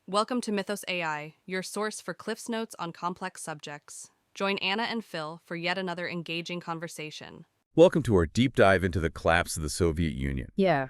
Welcome to Mythos AI, your source for Cliff's Notes on complex subjects. Join Anna and Phil for yet another engaging conversation. Welcome to our deep dive into the collapse of the Soviet Union. Yeah.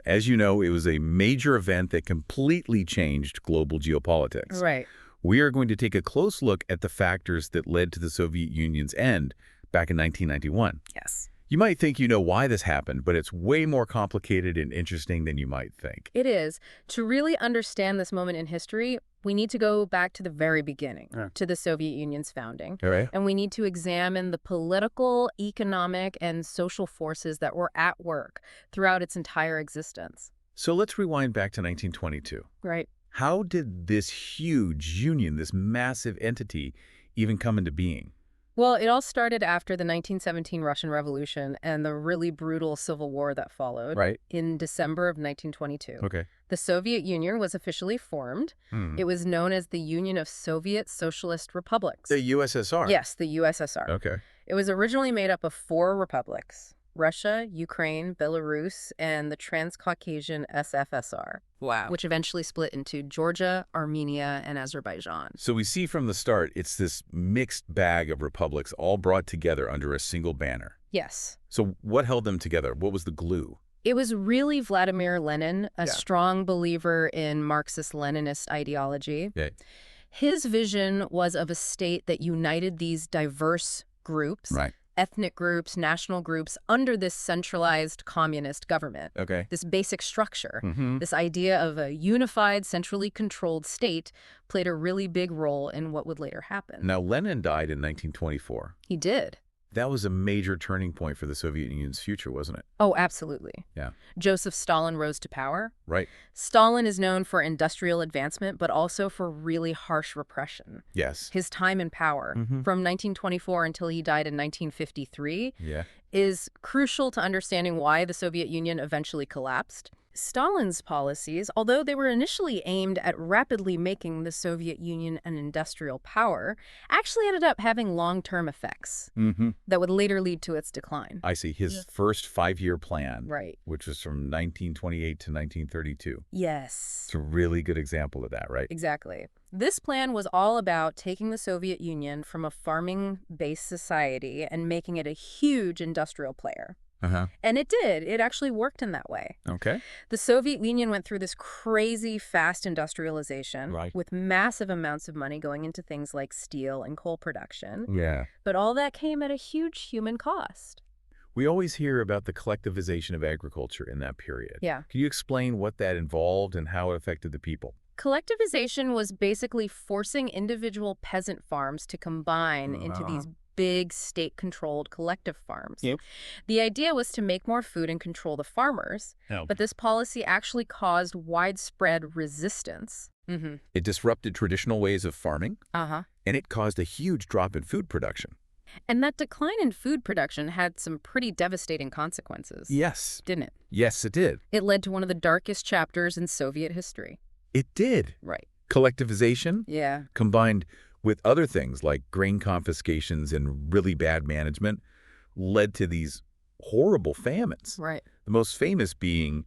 As you know, it was a major event that completely changed global geopolitics. Right. We are going to take a close look at the factors that led to the Soviet Union's end back in 1991. Yes. You might think you know why this happened, but it's way more complicated and interesting than you might think. It is. To really understand this moment in history, we need to go back to the very beginning, to the Soviet Union's founding. All right. And we need to examine the political, economic, and social forces that were at work throughout its entire existence. So let's rewind back to 1922. Right. How did this huge union, this massive entity, even come into being? Well, it all started after the 1917 Russian Revolution and the really brutal civil war that followed. Right. In December of 1922. Okay. The Soviet Union was officially formed. It was known as the Union of Soviet Socialist Republics. The USSR? Yes, the USSR. Okay. It was originally made up of 4 republics: Russia, Ukraine, Belarus, and the Transcaucasian SFSR. Wow. Which eventually split into Georgia, Armenia, and Azerbaijan. So we see from the start, it's this mixed bag of republics all brought together under a single banner. Yes. So what held them together? What was the glue? It was really Vladimir Lenin, a Yeah. strong believer in Marxist-Leninist ideology. Yeah. His vision was of a state that united these diverse groups, Right. ethnic groups, national groups, under this centralized communist government. Okay. This basic structure, Mm-hmm. this idea of a unified, centrally controlled state played a really big role in what would later happen. Now, Lenin died in 1924. He did. That was a major turning point for the Soviet Union's future, wasn't it? Oh, absolutely. Yeah. Joseph Stalin rose to power. Right. Stalin is known for industrial advancement, but also for really harsh repression. Yes. His time in power, Mhm. from 1924 until he died in 1953, Yeah. is crucial to understanding why the Soviet Union eventually collapsed. Stalin's policies, although they were initially aimed at rapidly making the Soviet Union an industrial power, actually ended up having long-term effects Mm-hmm. that would later lead to its decline. I see. His first 5-year plan, Right. which was from 1928 to 1932. Yes. It's a really good example of that, right? Exactly. This plan was all about taking the Soviet Union from a farming-based society and making it a huge industrial player. Uh-huh. And it did. It actually worked in that way. Okay. The Soviet Union went through this crazy fast industrialization Right. with massive amounts of money going into things like steel and coal production. Yeah. But all that came at a huge human cost. We always hear about the collectivization of agriculture in that period. Yeah. Can you explain what that involved and how it affected the people? Collectivization was basically forcing individual peasant farms to combine into these big state-controlled collective farms. Yep. The idea was to make more food and control the farmers, Oh. but this policy actually caused widespread resistance. Mm-hmm. It disrupted traditional ways of farming, Uh-huh. and it caused a huge drop in food production. And that decline in food production had some pretty devastating consequences. Yes. Didn't it? Yes, it did. It led to one of the darkest chapters in Soviet history. It did. Right. Collectivization, Yeah. combined with other things like grain confiscations and really bad management, led to these horrible famines. Right. The most famous being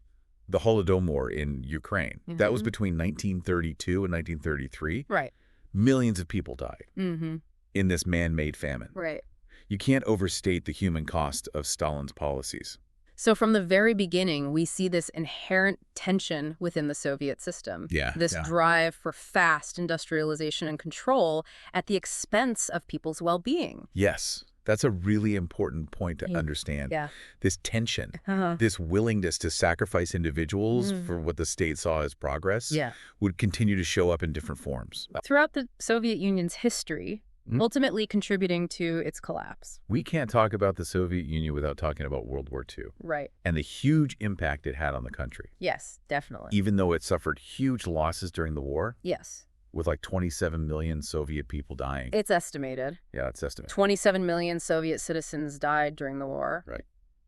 the Holodomor in Ukraine. That was Mhm. between 1932 and 1933. Right. Millions of people died Mm-hmm. in this man-made famine. Right. You can't overstate the human cost of Stalin's policies. So from the very beginning, we see this inherent tension within the Soviet system. Yeah, This yeah. drive for fast industrialization and control at the expense of people's well-being. Yes, that's a really important point to Yeah. understand. Yeah. This tension, Uh-huh. this willingness to sacrifice individuals Mm. for what the state saw as progress Yeah. would continue to show up in different forms. Throughout the Soviet Union's history, Mhm. ultimately contributing to its collapse. We can't talk about the Soviet Union without talking about World War II Right. and the huge impact it had on the country. Yes, definitely. Even though it suffered huge losses during the war, Yes. with like 27 million Soviet people dying. It's estimated. Yeah, that's estimated. 27 million Soviet citizens died during the war. Right.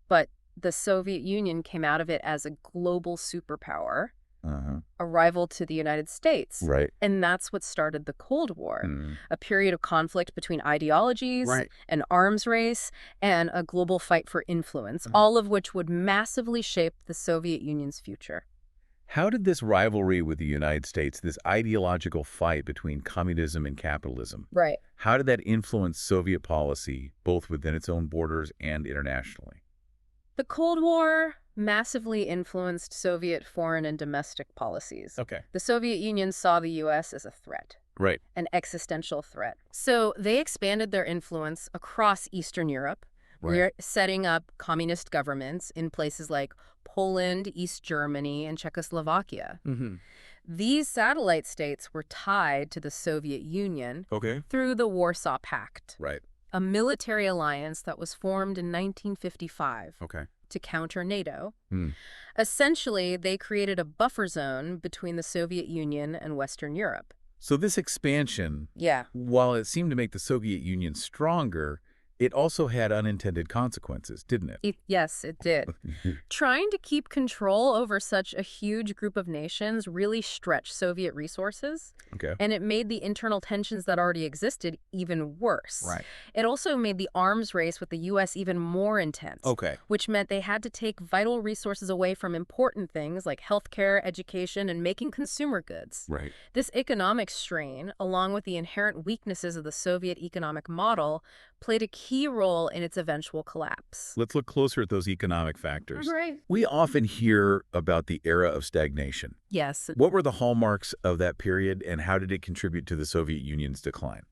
But the Soviet Union came out of it as a global superpower, Uh-huh. a rival to the United States. Right. And that's what started the Cold War, Mm. a period of conflict between ideologies, Right. an arms race, and a global fight for influence, all of which would massively shape the Soviet Union's future. How did this rivalry with the United States, this ideological fight between communism and capitalism, Right. how did that influence Soviet policy, both within its own borders and internationally? The Cold War massively influenced Soviet foreign and domestic policies. Okay. The Soviet Union saw the U.S. as a threat, Right. an existential threat. So they expanded their influence across Eastern Europe, setting up communist governments in places like Poland, East Germany, and Czechoslovakia. Mm-hmm. These satellite states were tied to the Soviet Union Okay. through the Warsaw Pact, Right. a military alliance that was formed in 1955 Okay. to counter NATO. Hmm. Essentially, they created a buffer zone between the Soviet Union and Western Europe. So this expansion, Yeah. while it seemed to make the Soviet Union stronger, it also had unintended consequences, didn't it? Yes, it did. Trying to keep control over such a huge group of nations really stretched Soviet resources, Okay. and it made the internal tensions that already existed even worse. Right. It also made the arms race with the U.S. even more intense, Okay. which meant they had to take vital resources away from important things like healthcare, education, and making consumer goods. Right. This economic strain, along with the inherent weaknesses of the Soviet economic model, played a key role in its eventual collapse. Let's look closer at those economic factors. Right. We often hear about the era of stagnation. Yes. What were the hallmarks of that period, and how did it contribute to the Soviet Union's decline?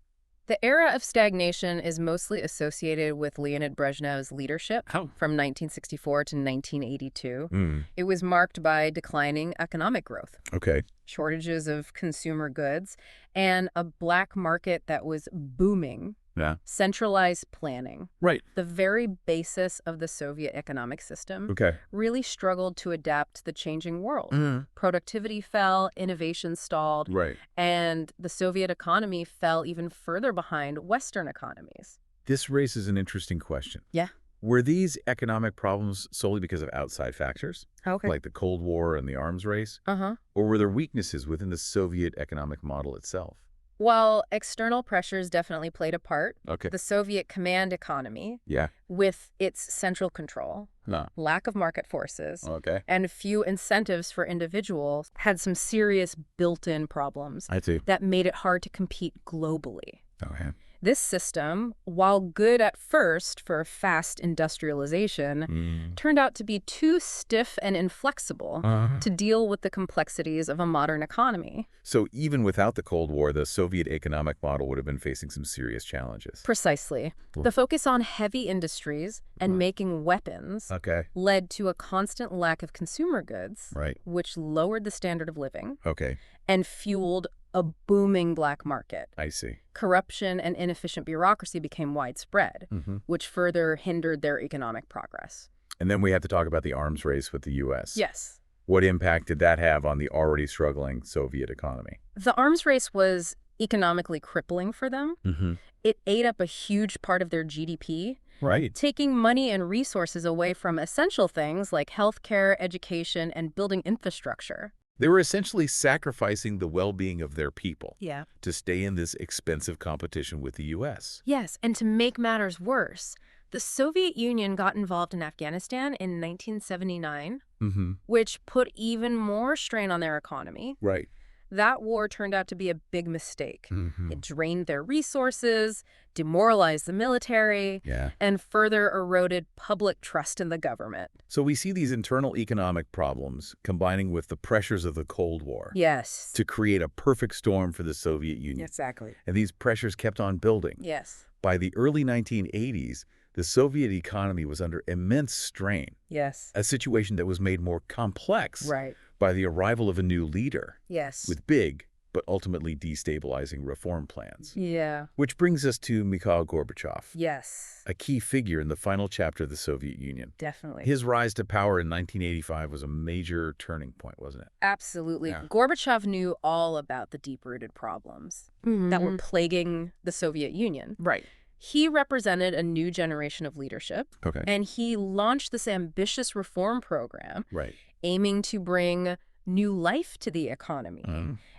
The era of stagnation is mostly associated with Leonid Brezhnev's leadership How? from 1964 to 1982. Mm. It was marked by declining economic growth, Okay. shortages of consumer goods, and a black market that was booming. Yeah. Centralized planning, Right. the very basis of the Soviet economic system, Okay. really struggled to adapt to the changing world. Mm. Productivity fell, innovation stalled, Right. and the Soviet economy fell even further behind Western economies. This raises an interesting question. Yeah. Were these economic problems solely because of outside factors, Okay. like the Cold War and the arms race, Uh-huh. or were there weaknesses within the Soviet economic model itself? While external pressures definitely played a part, Okay. the Soviet command economy, Yeah. with its central control, No. lack of market forces, Okay. and few incentives for individuals, had some serious built-in problems I see. that made it hard to compete globally. Okay. This system, while good at first for fast industrialization, Mm. turned out to be too stiff and inflexible to deal with the complexities of a modern economy. So even without the Cold War, the Soviet economic model would have been facing some serious challenges. Precisely. Cool. The focus on heavy industries and Right. making weapons Okay. led to a constant lack of consumer goods, Right. which lowered the standard of living Okay. and fueled a booming black market. I see. Corruption and inefficient bureaucracy became widespread, Mm-hmm. which further hindered their economic progress. And then we have to talk about the arms race with the U.S. Yes. What impact did that have on the already struggling Soviet economy? The arms race was economically crippling for them. Mm-hmm. It ate up a huge part of their GDP, Right. taking money and resources away from essential things like healthcare, education, and building infrastructure. They were essentially sacrificing the well-being of their people Yeah. to stay in this expensive competition with the U.S. Yes, and to make matters worse, the Soviet Union got involved in Afghanistan in 1979, Mm-hmm. which put even more strain on their economy. Right. That war turned out to be a big mistake. Mm-hmm. It drained their resources, demoralized the military, Yeah. and further eroded public trust in the government. So we see these internal economic problems combining with the pressures of the Cold War Yes. to create a perfect storm for the Soviet Union. Exactly. And these pressures kept on building. Yes. By the early 1980s, the Soviet economy was under immense strain, Yes. a situation that was made more complex Right. by the arrival of a new leader Yes. with big but ultimately destabilizing reform plans. Yeah. Which brings us to Mikhail Gorbachev, Yes. a key figure in the final chapter of the Soviet Union. Definitely. His rise to power in 1985 was a major turning point, wasn't it? Absolutely. Yeah. Gorbachev knew all about the deep-rooted problems that were plaguing the Soviet Union. Right. He represented a new generation of leadership, Okay. and he launched this ambitious reform program Right. aiming to bring new life to the economy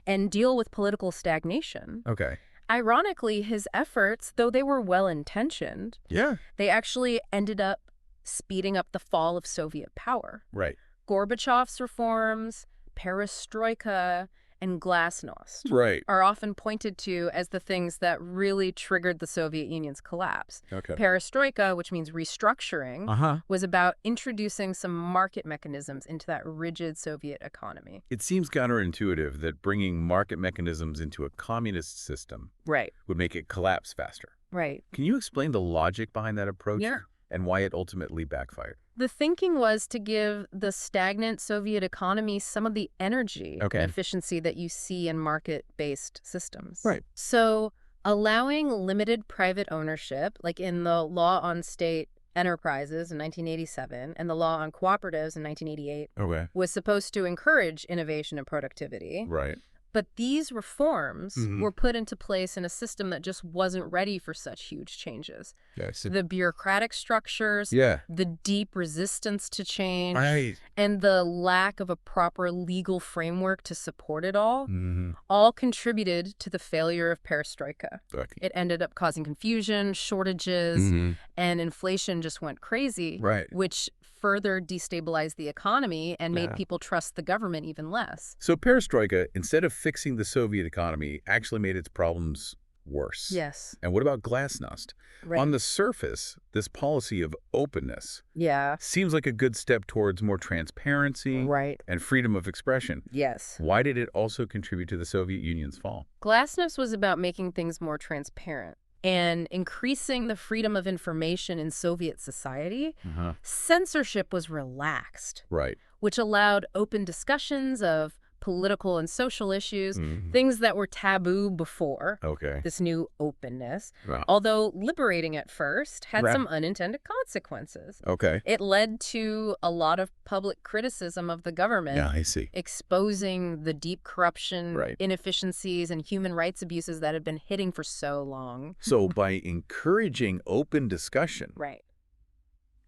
and deal with political stagnation. Okay. Ironically, his efforts, though they were well-intentioned, Yeah. they actually ended up speeding up the fall of Soviet power. Right. Gorbachev's reforms perestroika and glasnost Right. are often pointed to as the things that really triggered the Soviet Union's collapse. Okay. Perestroika, which means restructuring, Uh-huh. was about introducing some market mechanisms into that rigid Soviet economy. It seems counterintuitive that bringing market mechanisms into a communist system Right. would make it collapse faster. Right. Can you explain the logic behind that approach? Yeah. And why it ultimately backfired? The thinking was to give the stagnant Soviet economy some of the energy Okay. and efficiency that you see in market-based systems. Right. So allowing limited private ownership, like in the Law on State Enterprises in 1987 and the Law on Cooperatives in 1988, Okay. was supposed to encourage innovation and productivity. Right. But these reforms Mhm. were put into place in a system that just wasn't ready for such huge changes. Yeah. So, The bureaucratic structures, yeah. the deep resistance to change, Right. and the lack of a proper legal framework to support it Mm-hmm. all contributed to the failure of perestroika. Okay. It ended up causing confusion, shortages, Mhm. and inflation just went crazy, Right. which further destabilized the economy and made Yeah. people trust the government even less. So perestroika, instead of fixing the Soviet economy, actually made its problems worse. Yes. And what about Glasnost? Right. On the surface, this policy of openness Yeah. seems like a good step towards more transparency Right. and freedom of expression. Yes. Why did it also contribute to the Soviet Union's fall? Glasnost was about making things more transparent and increasing the freedom of information in Soviet society. Uh-huh. Censorship was relaxed, Right. which allowed open discussions of political and social issues, Mhm. things that were taboo before. Okay. This new openness, Wow. although liberating at first, had Right. some unintended consequences. Okay. It led to a lot of public criticism of the government, Yeah, I see. exposing the deep corruption, Right. inefficiencies, and human rights abuses that had been hitting for so long. So by encouraging open discussion, Right.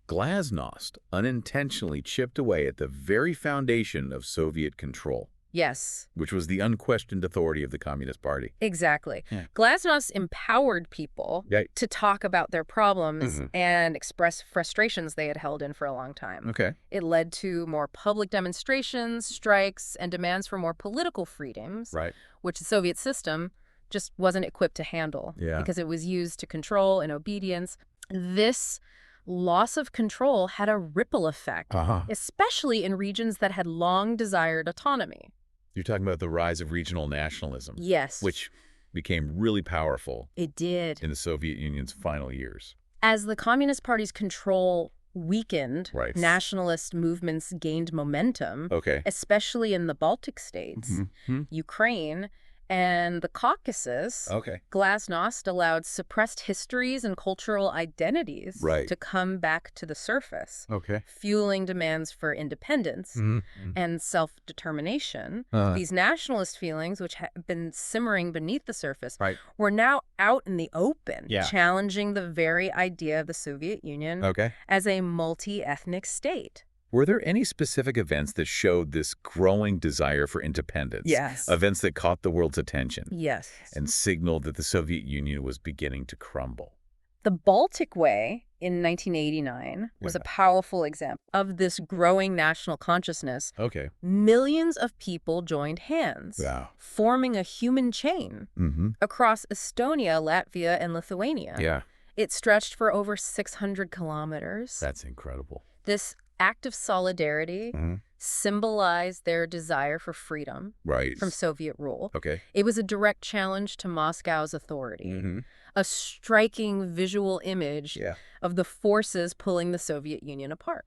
Glasnost unintentionally chipped away at the very foundation of Soviet control, Yes, which was the unquestioned authority of the Communist Party. exactly. Yeah. Glasnost empowered people Yeah. to talk about their problems Mhm. and express frustrations they had held in for a long time. Okay. It led to more public demonstrations, strikes, and demands for more political freedoms, Right. which the Soviet system just wasn't equipped to handle Yeah. because it was used to control and obedience. This loss of control had a ripple effect, Uh-huh. especially in regions that had long desired autonomy. You're talking about the rise of regional nationalism, Yes, which became really powerful it did. in the Soviet Union's final years. As the Communist Party's control weakened, Right. nationalist movements gained momentum, Okay. especially in the Baltic states, Mhm. Ukraine, and the Caucasus. Okay. Glasnost allowed suppressed histories and cultural identities Right. to come back to the surface, Okay. fueling demands for independence Mhm. and self-determination. These nationalist feelings, which had been simmering beneath the surface, Right. were now out in the open, Yeah. challenging the very idea of the Soviet Union Okay. as a multi-ethnic state. Were there any specific events that showed this growing desire for independence? Yes. Events that caught the world's attention Yes. and signaled that the Soviet Union was beginning to crumble? The Baltic Way in 1989 was a Yeah. powerful example of this growing national consciousness. Okay. Millions of people joined hands, Wow. forming a human chain Mm-hmm. across Estonia, Latvia, and Lithuania. Yeah. It stretched for over 600 kilometers. That's incredible. This act of solidarity Mhm. symbolized their desire for freedom Right. from Soviet rule. Okay. It was a direct challenge to Moscow's authority, Mm-hmm. a striking visual image Yeah. of the forces pulling the Soviet Union apart.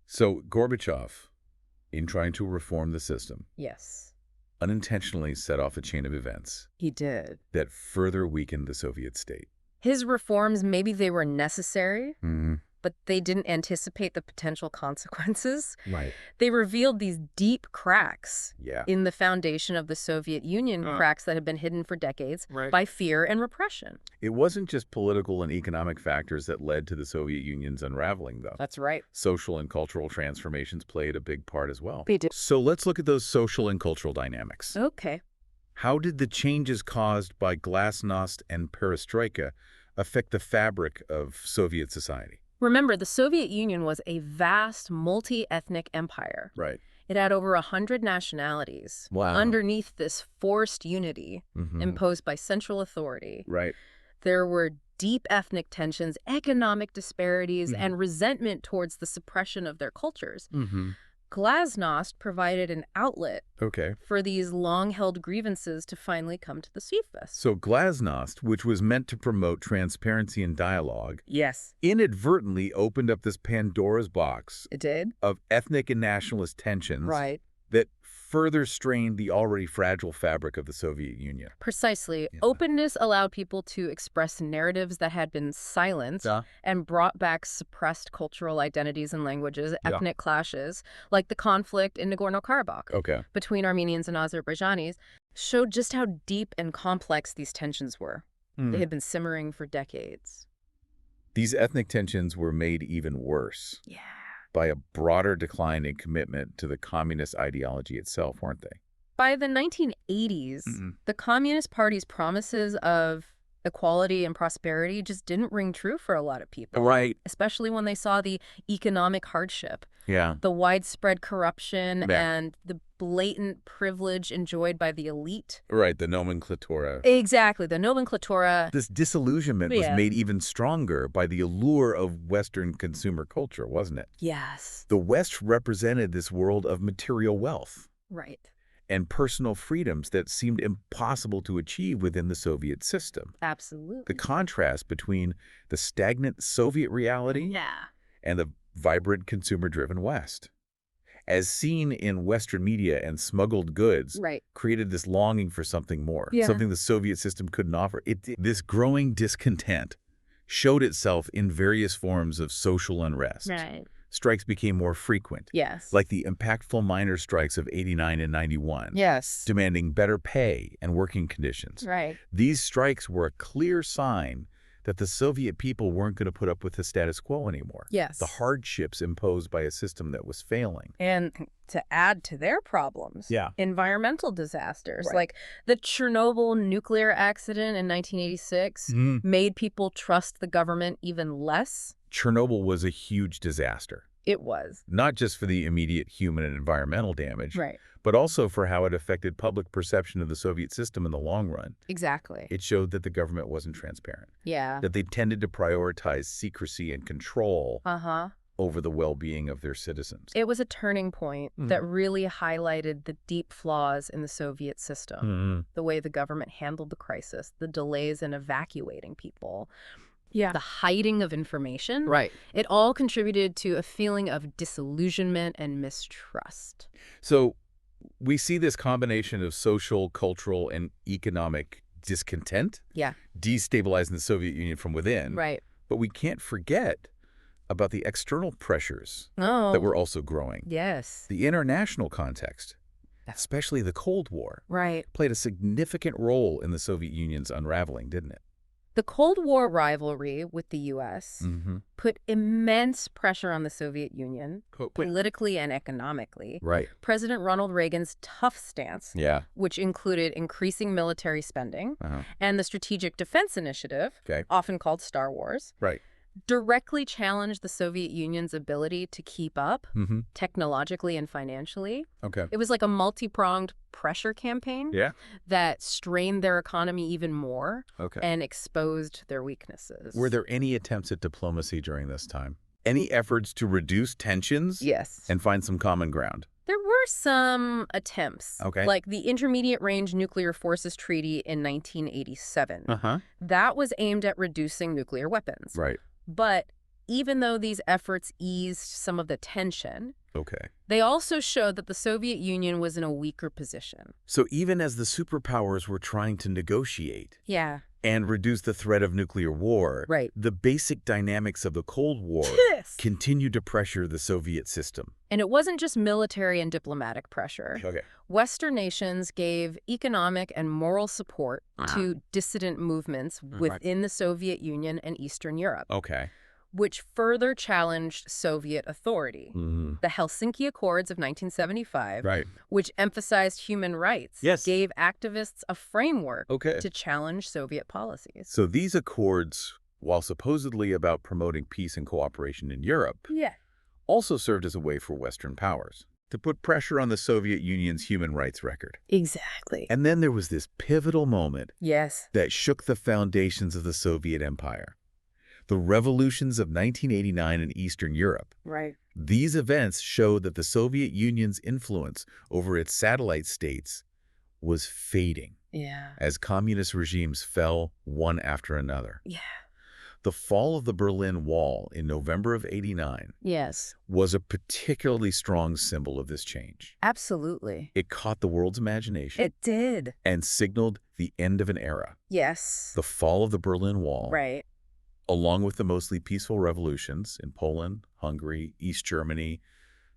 So Gorbachev, in trying to reform the system, Yes, unintentionally set off a chain of events he did. that further weakened the Soviet state. His reforms, maybe they were necessary, Mm-hmm. but they didn't anticipate the potential consequences. Right. They revealed these deep cracks Yeah. in the foundation of the Soviet Union, cracks that had been hidden for decades Right. by fear and repression. It wasn't just political and economic factors that led to the Soviet Union's unraveling, though. That's right. Social and cultural transformations played a big part as well. They did. So let's look at those social and cultural dynamics. Okay. How did the changes caused by Glasnost and Perestroika affect the fabric of Soviet society? Remember, the Soviet Union was a vast multi-ethnic empire. Right. It had over 100 nationalities. Wow. Underneath this forced unity Mm-hmm. imposed by central authority, Right. there were deep ethnic tensions, economic disparities, Mhm. and resentment towards the suppression of their cultures. Mm-hmm. Glasnost provided an outlet Okay. for these long-held grievances to finally come to the surface. So Glasnost, which was meant to promote transparency and dialogue, Yes, inadvertently opened up this Pandora's box it did. of ethnic and nationalist tensions Right. that further strained the already fragile fabric of the Soviet Union. Precisely. Yeah. Openness allowed people to express narratives that had been silenced Yeah. and brought back suppressed cultural identities and languages, Yeah. ethnic clashes, like the conflict in Nagorno-Karabakh Okay. between Armenians and Azerbaijanis, showed just how deep and complex these tensions were. They had been simmering for decades. These ethnic tensions were made even worse Yeah. by a broader decline in commitment to the communist ideology itself, weren't they? By the 1980s, the Communist Party's promises of equality and prosperity just didn't ring true for a lot of people. Right. Especially when they saw the economic hardship, Yeah. the widespread corruption, Yeah. and the blatant privilege enjoyed by the elite. Right, the nomenclatura. Exactly, the nomenclatura. This disillusionment was Yeah. made even stronger by the allure of Western consumer culture, wasn't it? Yes, The West represented this world of material wealth right. and personal freedoms that seemed impossible to achieve within the Soviet system. Absolutely. The contrast between the stagnant Soviet reality Yeah. and the vibrant consumer-driven West, as seen in Western media and smuggled goods, Right. created this longing for something more, Yeah. something the Soviet system couldn't offer. This growing discontent showed itself in various forms of social unrest. Right. Strikes became more frequent, Yes. like the impactful miners' strikes of '89 and '91, Yes. demanding better pay and working conditions. Right. These strikes were a clear sign that the Soviet people weren't going to put up with the status quo anymore. Yes. The hardships imposed by a system that was failing. And to add to their problems, Yeah. environmental disasters, Right. like the Chernobyl nuclear accident in 1986 made people trust the government even less. Chernobyl was a huge disaster, It was. not just for the immediate human and environmental damage, Right. but also for how it affected public perception of the Soviet system in the long run. Exactly. It showed that the government wasn't transparent, Yeah. that they tended to prioritize secrecy and control Uh-huh. over the well-being of their citizens. It was a turning point that really highlighted the deep flaws in the Soviet system, the way the government handled the crisis, the delays in evacuating people, the hiding of information. Right. It all contributed to a feeling of disillusionment and mistrust. So we see this combination of social, cultural, and economic discontent Yeah. destabilizing the Soviet Union from within. Right. But we can't forget about the external pressures Oh. that were also growing. Yes. The international context, especially the Cold War, Right. played a significant role in the Soviet Union's unraveling, didn't it? The Cold War rivalry with the U.S. put immense pressure on the Soviet Union, politically and economically. Right. President Ronald Reagan's tough stance, Yeah. which included increasing military spending, Uh-huh. and the Strategic Defense Initiative, Okay. often called Star Wars, Right. directly challenged the Soviet Union's ability to keep up Mm-hmm. technologically and financially. Okay. It was like a multi-pronged pressure campaign Yeah. that strained their economy even more Okay. and exposed their weaknesses. Were there any attempts at diplomacy during this time? Any efforts to reduce tensions? Yes. And find some common ground? There were some attempts, Okay. like the Intermediate Range Nuclear Forces Treaty in 1987. Uh-huh. That was aimed at reducing nuclear weapons. Right. But even though these efforts eased some of the tension, Okay. they also showed that the Soviet Union was in a weaker position. So even as the superpowers were trying to negotiate Yeah. and reduce the threat of nuclear war, Right. the basic dynamics of the Cold War Yes. continued to pressure the Soviet system. And it wasn't just military and diplomatic pressure. Okay. Western nations gave economic and moral support to dissident movements within the Soviet Union and Eastern Europe, Okay. which further challenged Soviet authority. Mm-hmm. The Helsinki Accords of 1975, Right. which emphasized human rights, Yes. gave activists a framework Okay. to challenge Soviet policies. So these accords, while supposedly about promoting peace and cooperation in Europe, Yeah. also served as a way for Western powers to put pressure on the Soviet Union's human rights record. Exactly. And then there was this pivotal moment Yes. that shook the foundations of the Soviet Empire. The revolutions of 1989 in Eastern Europe. Right. These events showed that the Soviet Union's influence over its satellite states was fading Yeah. as communist regimes fell one after another. Yeah. The fall of the Berlin Wall in November of '89 Yes. was a particularly strong symbol of this change. Absolutely. It caught the world's imagination It did. and signaled the end of an era. Yes. The fall of the Berlin Wall, Right. along with the mostly peaceful revolutions in Poland, Hungary, East Germany,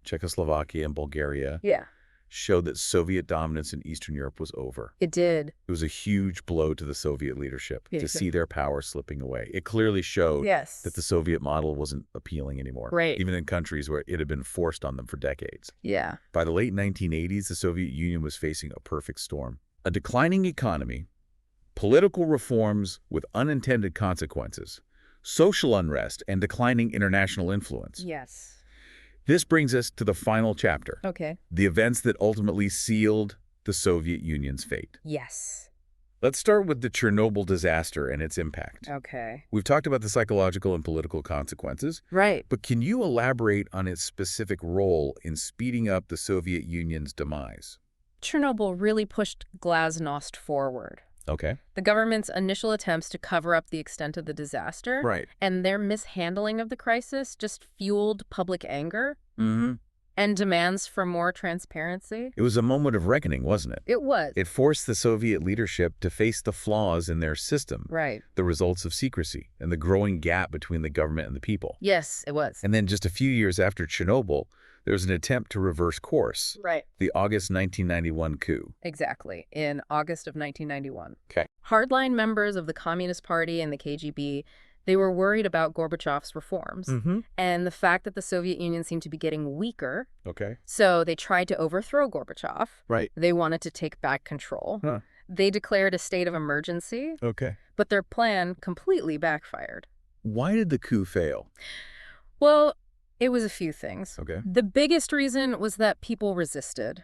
Czechoslovakia, and Bulgaria, Yeah. showed that Soviet dominance in Eastern Europe was over. It did. It was a huge blow to the Soviet leadership Yeah. to see their power slipping away. It clearly showed Yes. that the Soviet model wasn't appealing anymore, Right. even in countries where it had been forced on them for decades. Yeah. By the late 1980s, the Soviet Union was facing a perfect storm. A declining economy, political reforms with unintended consequences, social unrest, and declining international influence. Yes. This brings us to the final chapter, Okay. the events that ultimately sealed the Soviet Union's fate. Yes. Let's start with the Chernobyl disaster and its impact. Okay. We've talked about the psychological and political consequences, Right. but can you elaborate on its specific role in speeding up the Soviet Union's demise? Chernobyl really pushed Glasnost forward. Okay. The government's initial attempts to cover up the extent of the disaster Right. and their mishandling of the crisis just fueled public anger Mm-hmm. and demands for more transparency. It was a moment of reckoning, wasn't it? It was. It forced the Soviet leadership to face the flaws in their system, Right. the results of secrecy, and the growing gap between the government and the people. Yes, it was. And then just a few years after Chernobyl, there was an attempt to reverse course, Right. the August 1991 coup. Exactly. In August of 1991. Okay. Hardline members of the Communist Party and the KGB, they were worried about Gorbachev's reforms Mm-hmm. and the fact that the Soviet Union seemed to be getting weaker. Okay. So they tried to overthrow Gorbachev. Right. They wanted to take back control. Huh. They declared a state of emergency, Okay. but their plan completely backfired. Why did the coup fail? Well, it was a few things. Okay. The biggest reason was that people resisted.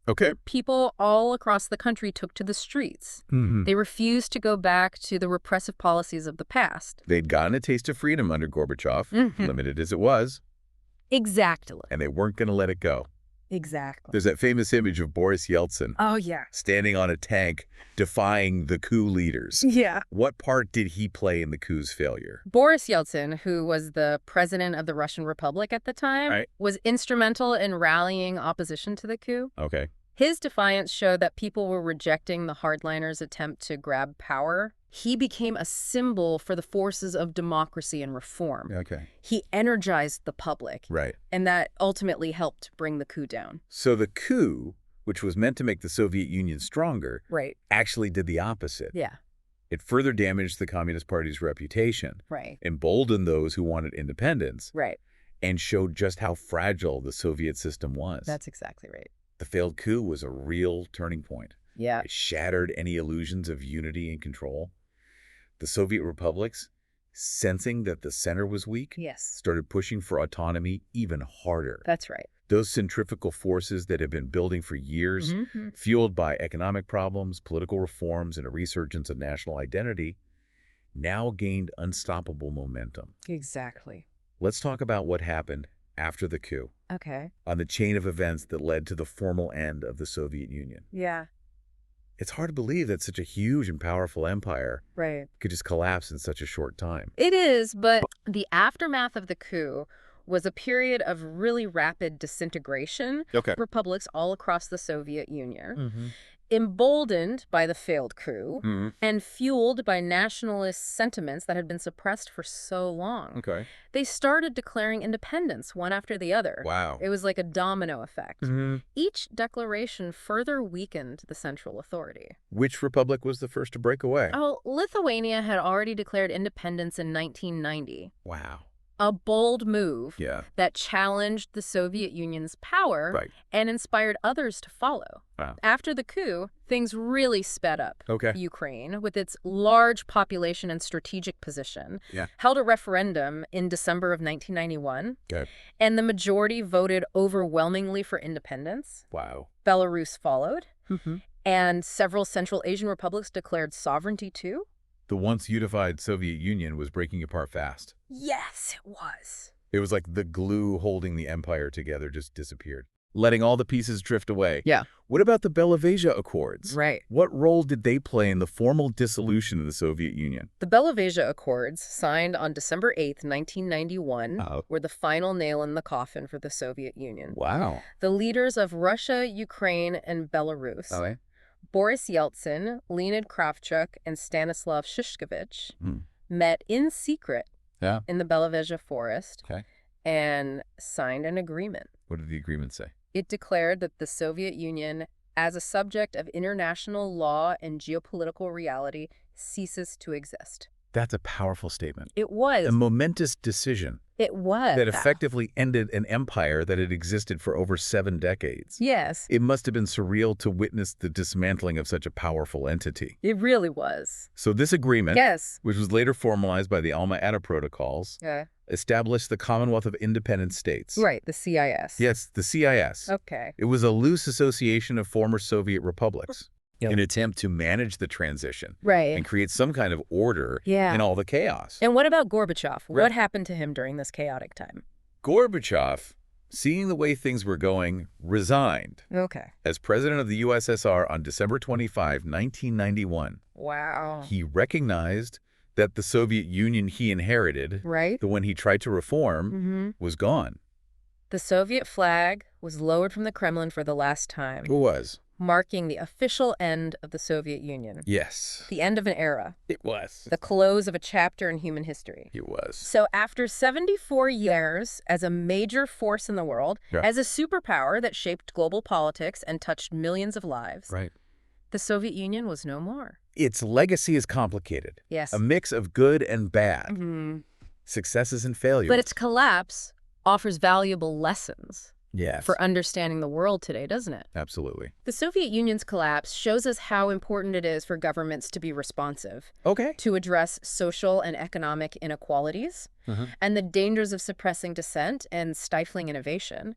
Okay. People all across the country took to the streets. Mm-hmm. They refused to go back to the repressive policies of the past. They'd gotten a taste of freedom under Gorbachev, Mhm. limited as it was, Exactly. and they weren't going to let it go. Exactly. There's that famous image of Boris Yeltsin Oh, yeah. standing on a tank defying the coup leaders. Yeah. What part did he play in the coup's failure? Boris Yeltsin, who was the president of the Russian Republic at the time, Right. was instrumental in rallying opposition to the coup. Okay. His defiance showed that people were rejecting the hardliners' attempt to grab power. He became a symbol for the forces of democracy and reform. Okay. He energized the public, Right. and that ultimately helped bring the coup down. So the coup, which was meant to make the Soviet Union stronger, Right. actually did the opposite. Yeah. It further damaged the Communist Party's reputation, Right. emboldened those who wanted independence, Right. and showed just how fragile the Soviet system was. That's exactly right. The failed coup was a real turning point. Yeah. It shattered any illusions of unity and control. The Soviet republics, sensing that the center was weak, Yes. started pushing for autonomy even harder. That's right. Those centrifugal forces that had been building for years, Mhm. fueled by economic problems, political reforms, and a resurgence of national identity, now gained unstoppable momentum. Exactly. Let's talk about what happened after the coup, Okay. on the chain of events that led to the formal end of the Soviet Union. Yeah. It's hard to believe that such a huge and powerful empire Right. could just collapse in such a short time. It is, but the aftermath of the coup was a period of really rapid disintegration. Okay. Republics all across the Soviet Union, Mm-hmm. emboldened by the failed coup Mm-hmm. and fueled by nationalist sentiments that had been suppressed for so long. Okay. They started declaring independence one after the other. Wow. It was like a domino effect. Mm-hmm. Each declaration further weakened the central authority. Which republic was the first to break away? Oh, Lithuania had already declared independence in 1990. Wow. A bold move Yeah. that challenged the Soviet Union's power Right. and inspired others to follow. Wow. After the coup, things really sped up. Okay. Ukraine, with its large population and strategic position, Yeah. held a referendum in December of 1991, Okay. and the majority voted overwhelmingly for independence. Wow. Belarus followed, Mm-hmm. and several Central Asian republics declared sovereignty too. The once unified Soviet Union was breaking apart fast. Yes, it was. It was like the glue holding the empire together just disappeared, letting all the pieces drift away. Yeah. What about the Belavezha Accords? Right. What role did they play in the formal dissolution of the Soviet Union? The Belavezha Accords, signed on December 8th, 1991, were the final nail in the coffin for the Soviet Union. Wow. The leaders of Russia, Ukraine, and Belarus, Boris Yeltsin, Leonid Kravchuk, and Stanislav Shishkovich, met in secret in the Belavezha forest and signed an agreement. What did the agreement say? It declared that the Soviet Union, as a subject of international law and geopolitical reality, ceases to exist. That's a powerful statement. It was. A momentous decision It was. that effectively ended an empire that had existed for over 7 decades. Yes. It must have been surreal to witness the dismantling of such a powerful entity. It really was. So this agreement, Yes. which was later formalized by the Alma-Ata Protocols, established the Commonwealth of Independent States. Right, the CIS. Yes, the CIS. Okay. It was a loose association of former Soviet republics in an attempt to manage the transition Right. and create some kind of order in all the chaos. And what about Gorbachev? Right. What happened to him during this chaotic time? Gorbachev, seeing the way things were going, resigned Okay. as president of the USSR on December 25, 1991. Wow. He recognized that the Soviet Union he inherited, Right? the one he tried to reform, was gone. The Soviet flag was lowered from the Kremlin for the last time, It was. marking the official end of the Soviet Union. Yes. The end of an era. It was. The close of a chapter in human history. It was. So after 74 years as a major force in the world, as a superpower that shaped global politics and touched millions of lives, Right. the Soviet Union was no more. Its legacy is complicated. Yes. A mix of good and bad. Mm-hmm. Successes and failures. But its collapse offers valuable lessons yes. for understanding the world today, doesn't it? Absolutely. The Soviet Union's collapse shows us how important it is for governments to be responsive, Okay. to address social and economic inequalities, and the dangers of suppressing dissent and stifling innovation.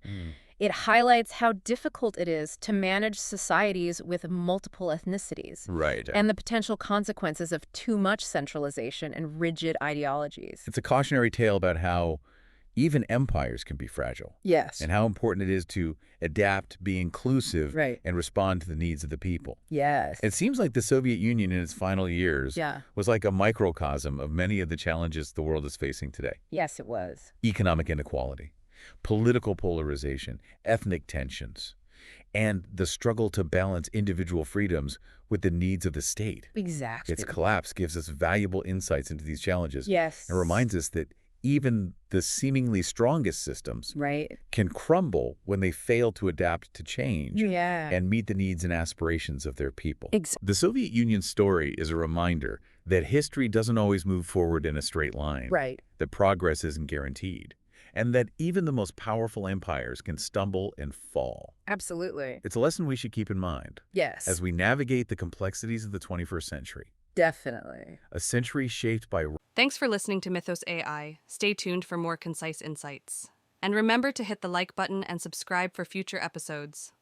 It highlights how difficult it is to manage societies with multiple ethnicities. Right. And the potential consequences of too much centralization and rigid ideologies. It's a cautionary tale about how even empires can be fragile. Yes. And how important it is to adapt, be inclusive, Right. and respond to the needs of the people. Yes. It seems like the Soviet Union in its final years was like a microcosm of many of the challenges the world is facing today. Yes, it was. Economic inequality, political polarization, ethnic tensions, and the struggle to balance individual freedoms with the needs of the state. Exactly. Its collapse gives us valuable insights into these challenges. Yes. And reminds us that even the seemingly strongest systems Right. can crumble when they fail to adapt to change Yeah. and meet the needs and aspirations of their people. Exactly. The Soviet Union story is a reminder that history doesn't always move forward in a straight line, Right. that progress isn't guaranteed, and that even the most powerful empires can stumble and fall. Absolutely. It's a lesson we should keep in mind Yes. as we navigate the complexities of the 21st century, Definitely. a century shaped by Thanks for listening to Mythos AI. Stay tuned for more concise insights. And remember to hit the like button and subscribe for future episodes.